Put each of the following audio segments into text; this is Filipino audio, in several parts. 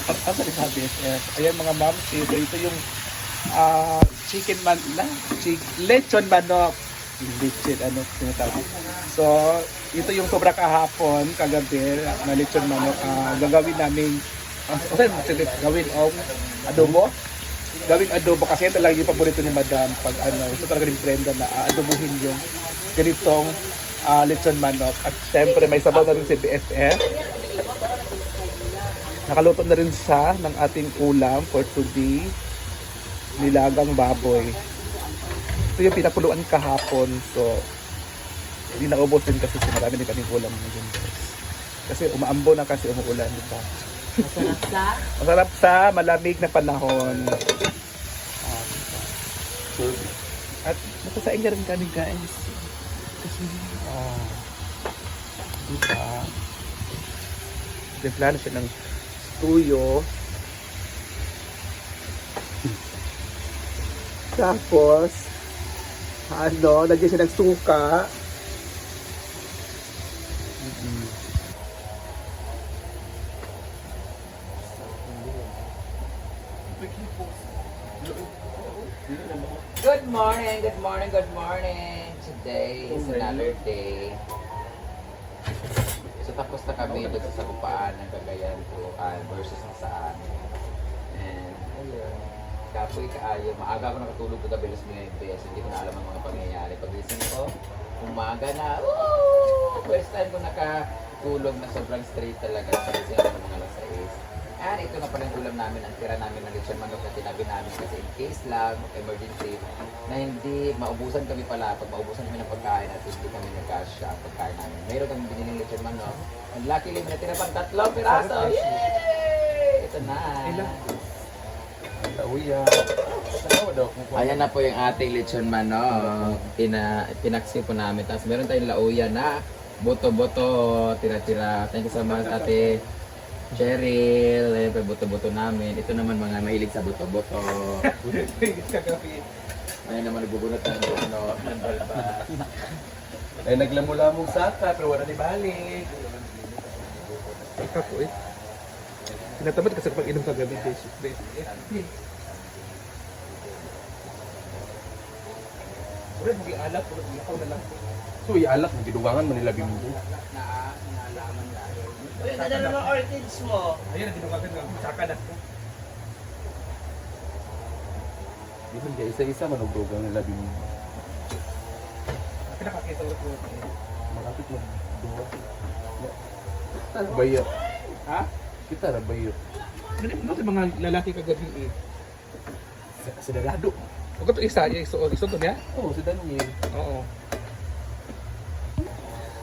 Asa ni sabi BFF? Ayan mga moms, ito yung chicken man na, lechon manok. Lechon ano tinatawag. So, ito yung sobra kahapon, kagabi, na lechon manok. Gagawin namin, gawin adobo. Gawing adobo kasi ito talaga yung paborito ni Madam pag ano, ito talaga ni Brenda na adobuhin yung ganitong lechon manok. At syempre may sabaw na rin si BFF. Nakaluto na rin siya ng ating ulam for today. Nilagang baboy. Ito yung pinapuluan kahapon. So, hindi naubos din kasi marami din kaming ulam ngayon guys. Kasi umaambo na kasi umuulan, di ba? Masarap sa? Masarap sa malamig na panahon. At napasain niya rin kami guys. Kasi, diba? Nagplano siya ng tuyo. Tapos, lagyan siya ng suka. Good morning, good morning, good morning. Today is another day. So tapos na kami doon sa Sagupaan ng Cagayan versus Nasaan. And ayun, kapoy kaayo. Maaga ako nakatulog kagabi alas 9. So hindi ko na alam ang mga pangyayari. Pagising ko, umaga na. Woo! First time ko nakatulog na sobrang straight talaga. Pagising ako ng mga alas 6. And ito na pala yung ulam namin, ang tira namin ng lechon manok na tinabi namin kasi in case lang, emergency, na hindi maubusan kami pala. Pag maubusan kami ng pagkain at hindi kami nagkasya ang pagkain namin. Mayroon kami biniling lechon manok. And luckily, may natira pang 3 piraso. Yay! Ito na. Ayan na po yung ating lechon manok. Pinaksi po namin. Tapos meron tayong lauya na boto-boto, tira-tira. Thank you so much, ate Cheryl. Ayan pa boto-boto namin. Ito naman mga mahilig sa boto-boto. Ayan naman nagbubunot ng balba. Ay naglamu-lamong saka pero wala ni balik. Ako eh. Tinatamad kasi pag inom kagabi guys. Ulit, mag-ialap. Ikaw na lang. So ialak ng gidugangan manila bimbo. Uy, nada naman orchids mo. Ayun, dinugagan nga. Saka na. Di man kaya isa-isa manugdugang nila bimbo. Pinakakita ulit ko. Makapit mo. Duwa. Bayo. Ha? Kita na bayo. Ano sa mga lalaki kagabi eh? Sa dalado. Huwag ito isa. Iso to niya? Oo, si Daniel. Oo.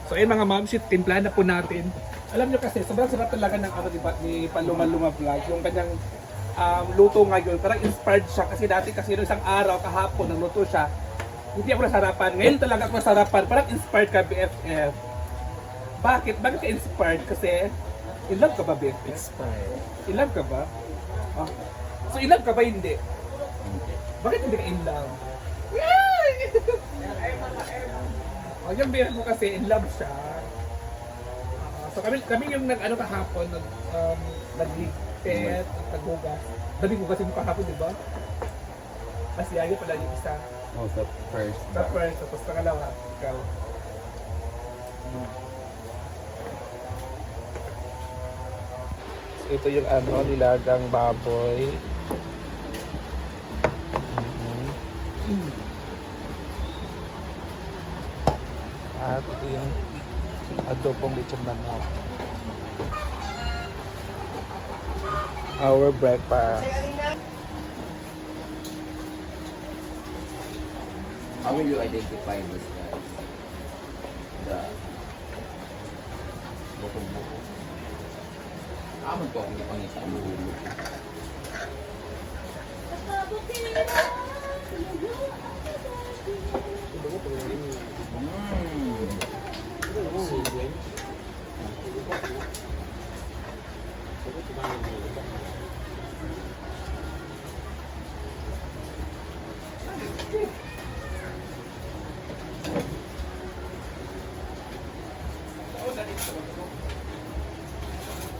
So ayun mga mamsit, timpla na po natin. Alam nyo kasi, sobrang sarap talaga ng ni Paluma-Luma Vlog. Yung kanyang luto ngayon, parang inspired siya. Kasi dati kasi noong isang araw, kahapon, nagluto siya. Hindi ako nasarapan. Ngayon talaga ako nasarapan. Parang inspired ka, BFF. Bakit? Bakit ka inspired? Kasi, in love ka ba, BFF? Expired. In love ka ba? So, in love ka ba? Hindi. Bakit hindi ka in love? Yung BFF mo kasi, in love siya. So kami yung nag-ano kahapon, nag-ligpit, naghugas. Daming hugasin mo kahapon, di ba? Mas yayo pala yung isa. Oh, sa first. Sa first, tapos pangalawa, ikaw. So, ito yung nilagang baboy. At ito yung adobong lechon manok. Our breakfast. How will you identify this guys? The bukong-buko. Aman ko ang ipangisa ang bulo.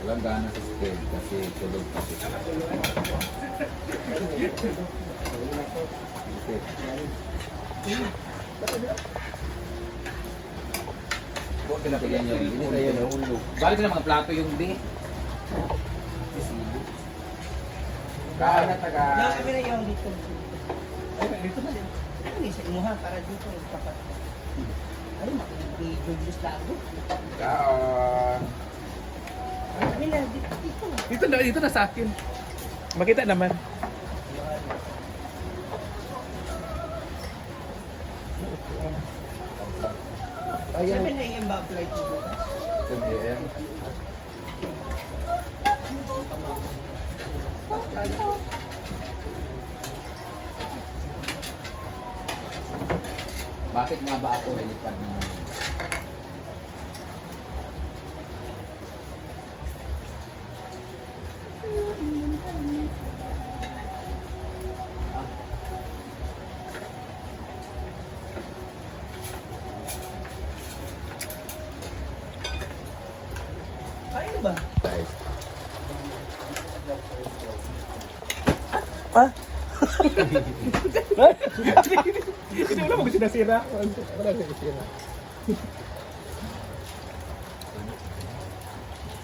Walang gana sa Steve kasi tulog kasi. Huwag pinapigyan nyo. Hindi tayo na ulo. Balik ko na mga plato yung di. Kaan na taga... Kami na yung dito. Ay, dito na. Ano sa imuha para dito dapat. Ay, makikijuglis lago. Kaan. Kami na dito. Dito na sa akin. Makita naman. Sabi na yung ba-apply to bukas. Sabihin. Bakit nga ba ako nalipad ng... Ano ba? Guys, Ha? Hindi wala mo sinasira. Wala sinasira.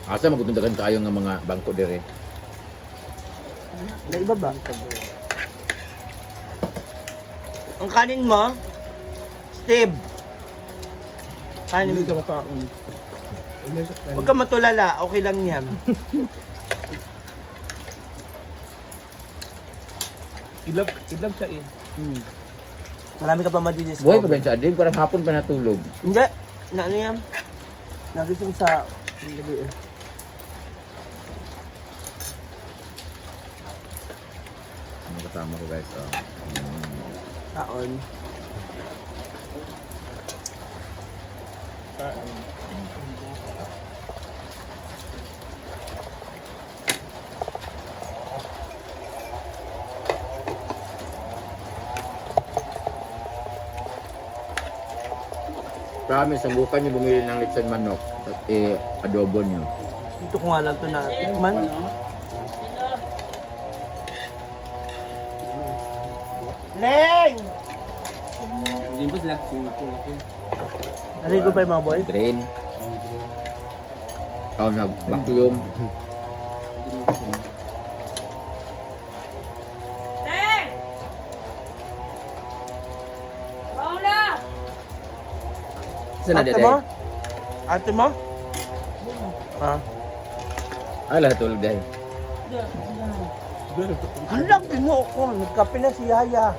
asa magutundagan kayo ng mga bangko dire? Na iba ba? Ang kanin mo, Steve. Kanin Hindi mo. ka makaon. Huwag ka matulala, okay lang yan. Ilab siya eh. Marami ka pa madidiscover. Buhay pa ba sa adin? Parang hapon pa natulog. Hindi. Na ano yan? Nagising sa... gabi eh. Ano kasama ko guys? Taon. Promise, subukan niyo bumili ng lechon manok at adobo niyo. Dito ko nga lang ito na tikman. Leng! Narigo pa yung mga boy? Drain. Oh, nag-vacuum. Saan na Ate dede? mo? Ate mo? Ah. Ala, tulog dahil. Hala, pinuo ko. Nagkape na si Yaya.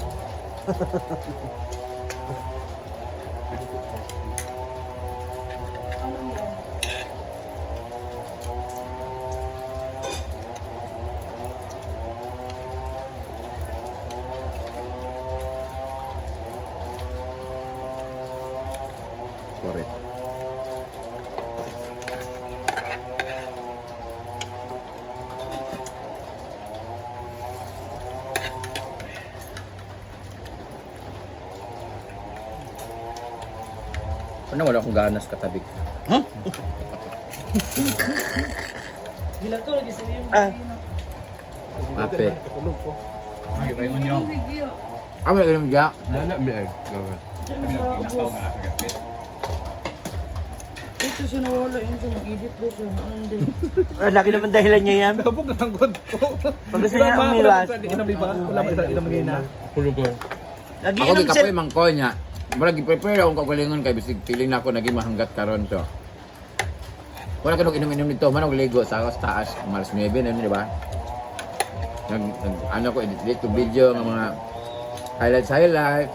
Correct. Ano wala akong ganas katabik? Ah. Ape. Tulog ko. Kami ganun diya. Nana mi ay. Ito siya nawala yun siya, mag-edit daw siya. Ano din? Lagi naman dahilan niya yan. Nabog na ang god ko. Pag gusto niya umiwas. Wala ba isa inam na. Kulo ko. Lagi Ako naman gikapoy siya. mangko niya. Mura gi-prepare akong kagalingon kay bisig feeling na ako naging mahanggat karon so. Wala ka nung inom-inom nito, man ligo sa taas, malas 9 na di ba? Ano ko edit to video ng mga highlights.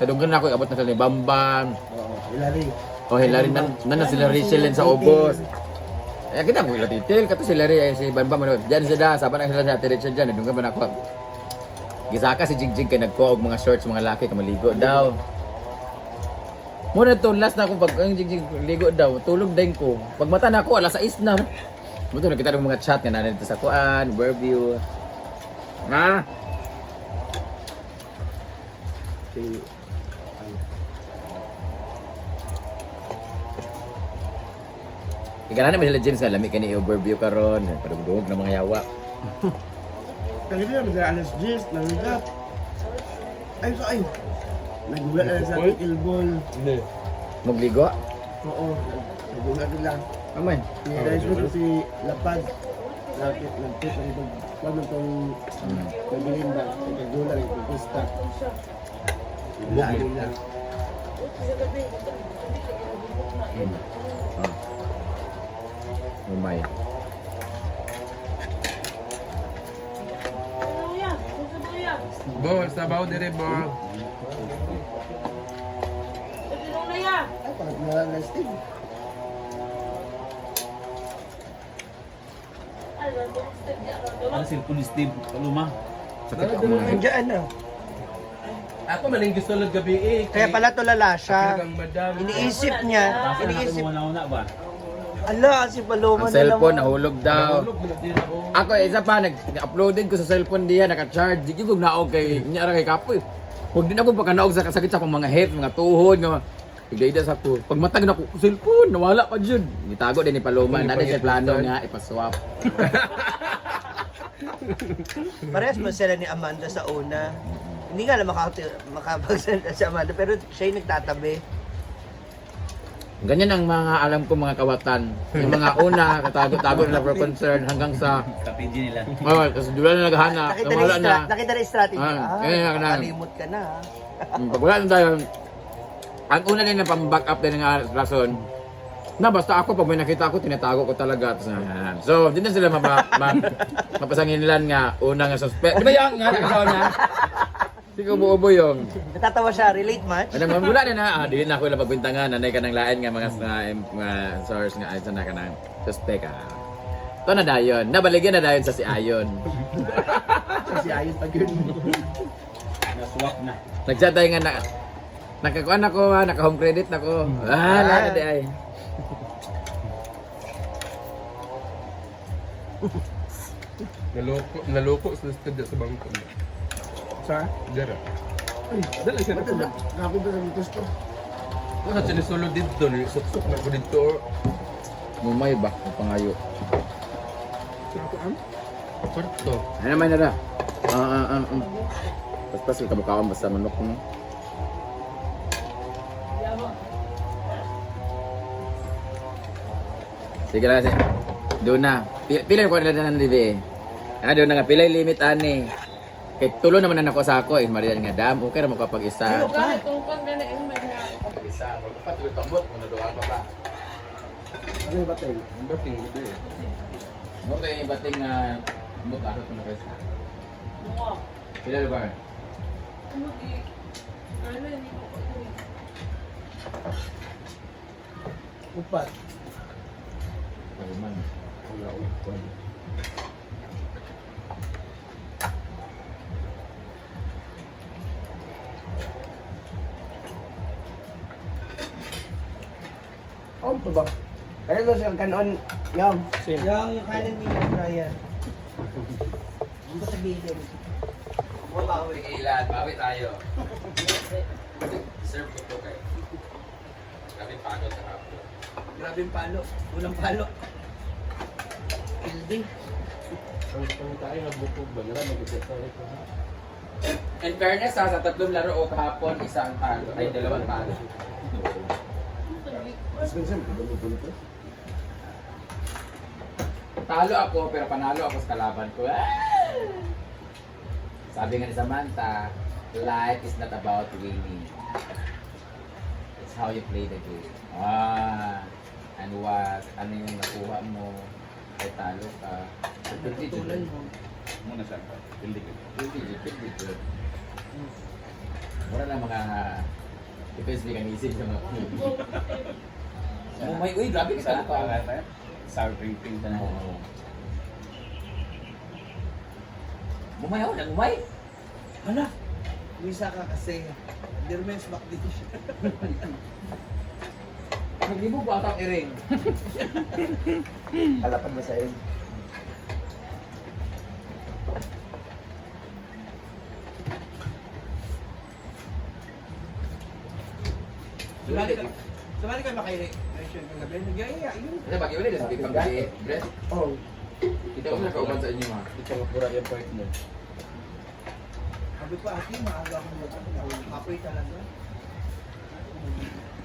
Kadunggan na ako abot na sa ni Bambang. Ilari. Oh, Hilary na sila Rachel sa ubos. Eh kita mo titil kato sila ri si Bambang ano. Diyan sila saban na sila sa Rachel diyan, dunggan man ako. Gisaka si Jigjig kay nagko og mga shorts mga laki ka maligo daw. Muna to last na ako pag ang Jigjig ligo daw, tulog din ko. Pag mata na ako alas 6 na. Buto nakita ng mga chat nga na dito sa kuan, Burview. Ha? Kaya na may legends nga, lami ka ni overview karon, padugdog ng mga yawa. Kaya din naman alas 10, nanggap. Ay, so ay. Nagulat na sa ating ilbol. Hindi. Magligo? Oo, nagulat nila. Aman. Dahil ko si Lapad. Nagtip ang ibang paano itong nagbilin ba? Nagulat ang pagkusta. Ilaan nila. Umay. Bo, sabaw dire bo. Ay, parang nalang na Steve. Ano cellphone ni Steve? Kaluma. Sa tika mo. Nandiyan na. Ako man ang gusto lang gabi eh. Kaya pala tulala siya. Kang madam. Iniisip niya. Kasi Iniisip. una ba? Ala, si Paloma Ang cellphone nahulog daw. Hulog mo din ako. Ako isa pa nag-uploaded ko sa cellphone diya naka-charge. Di ko naog kay nyara kay kapoy. Huwag din ako pagka naog sa kasakit sa akong mga hips, mga tuhod nga. Igayda sa ko. Pag matag na ko cellphone nawala pa jud. Gitago din ni Paloma. Nada siya plano nga ipaswap. Parehas mo sila ni Amanda sa una. Hindi nga lang makapagsalita si Amanda, pero siya yung nagtatabi. Ganyan ang mga alam ko mga kawatan. Yung mga una, katago-tago na for concern hanggang sa Kapinji nila. oh, kasi dula na naghahanap. Wala na. Nakita na yung strategy. Ganyan na. Kalimot ka na. Pag wala na tayo, ang una din na pang-back up din ng rason, na basta ako, pag may nakita ako, tinatago ko talaga. So, di na sila mapasanginlan nga, una nga suspect. Di ba yung nga, nakasawa na? Hindi ko buobo yung. Natatawa siya, relate much? Ano, wala na na, di na ako ilang pagbintangan, nanay ka ng lain nga mga source nga, ay sana ka ng suspect. Ito na dayon, nabaligyan na dayon sa si Ayon. Kasi ayos pag yun. Na-swap na. Nag-chat tayo nga na, nakakuan ako, naka-home credit ako. Lala di ay. Naloko sa listed sa bangko. Sa? Dara. Dala siya na. Kapit na sa gusto. Ako sa solo dito, suksok na ko dito. Mumay ba, ang pangayo. Kwarto. Ano naman na ra? Pas-pas yung kabukawan basta manok mo. Sige lang kasi. Doon na. Pila ko na ng libi eh. Doon na nga. Pila yung limit ani. Kay tulo naman na ako sa ako eh. Marian nga dam. Okay na mo kapag isa. Isa. Patuloy pambot. Muna doon pa pa. Ano yung batay? Ang bating mo din. Mo kayo yung bating na buta ko na kasi. Pila lugar? Upat. Pagman. Wala upan. Oh, ito ba? Kaya ito siyang kanon. Yung. Yung kanan ni Brian. Ang ba sabihin? Bawi ilan. Bawi tayo. Serve ko to kayo. Grabe pagod sa hapon. Grabe yung palo. Ulang palo. Building. Ang tayo nga bukog ba? Nara, mag-isasari ko ha. In fairness sa tatlong laro o kahapon, isang talo ay dalawang talo. Talo ako pero panalo ako sa kalaban ko. Sabi nga ni Samantha, life is not about winning. It's how you play the game. And what, ano yung nakuha mo, ay talo ka. Tutulan mo. Muna siya. Hindi ko. Hindi. Wala na mga defense mechanism sa mga Mumay, uy, grabe ka Saan sa pa? Sour drinking sa na. Mumay ako, nagmumay. Hala. Misa ka kasi. Dermens back dito siya. Naglibog ba atang iring? Halapan mo sa iyo. Sumali kayo makairi. siya kagabi. Nagaya yun. Kasi pag iwala, kasi pag breast. Oh, Kita ko nakauban sa inyo, ha? Ito ang pura yung part mo. Sabi ko, ate, maaga akong luto. Apoy talaga.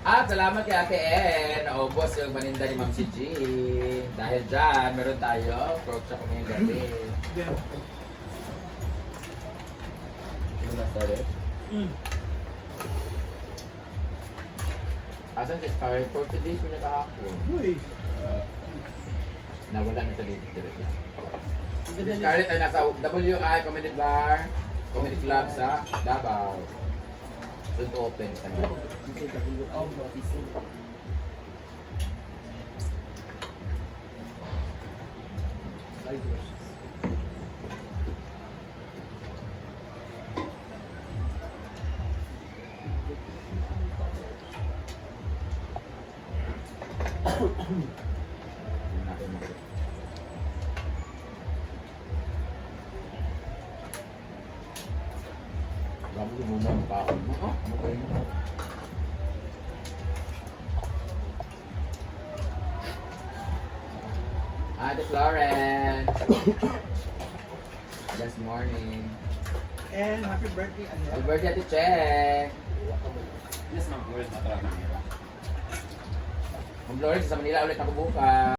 At salamat kay Ate En. Naubos yung paninda ni Ma'am si G. Dahil dyan, meron tayo pork chop ngayong gabi. Yung nasa rin. Asan si Scarlett? For today's mo nakahapon. Uy. Nawala na sa dito direct na. Si Scarlett ay nasa WI Comedy Bar, Comedy Club sa Davao. Soon to open sa Grabe mo muna ang kaon mo. Oh, okay mo. Ate Florence. Just morning. And happy birthday, Adele. Happy birthday, Ate Che. Yes, ma'am. Where's my trabaho? Ma'am Florence, sa Manila ulit ako bukas.